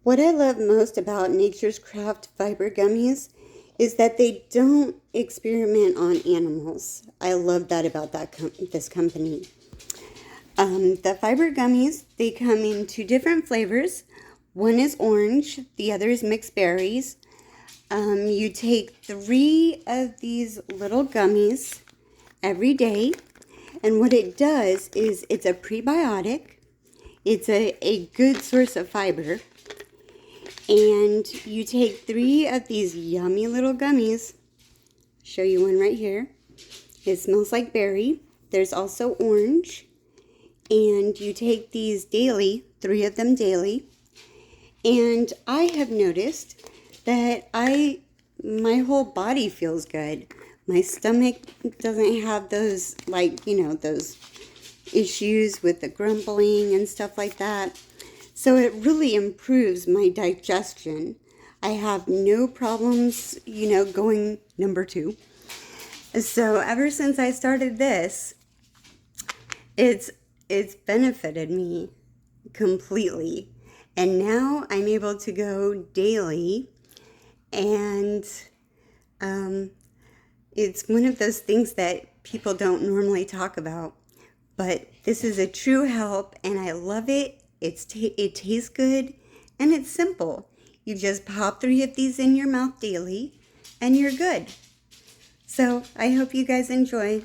What I love most about Nature's Craft fiber gummies is that they don't experiment on animals. I love that about this company. The fiber gummies, they come in two different flavors. One is orange, the other is mixed berries. You take 3 of these little gummies every day, and what it does is it's a prebiotic. It's a good source of fiber. And you take 3 of these yummy little gummies. Show you one right here. It smells like berry. There's also orange. And you take these daily, 3 of them daily. And I have noticed that my whole body feels good. My stomach doesn't have those, those issues with the grumbling and stuff like that. So it really improves my digestion. I have no problems, going number 2. So ever since I started this, it's benefited me completely. And now I'm able to go daily, and it's one of those things that people don't normally talk about. But this is a true help, and I love it. It tastes good, and it's simple. You just pop 3 of these in your mouth daily, and you're good. So I hope you guys enjoy.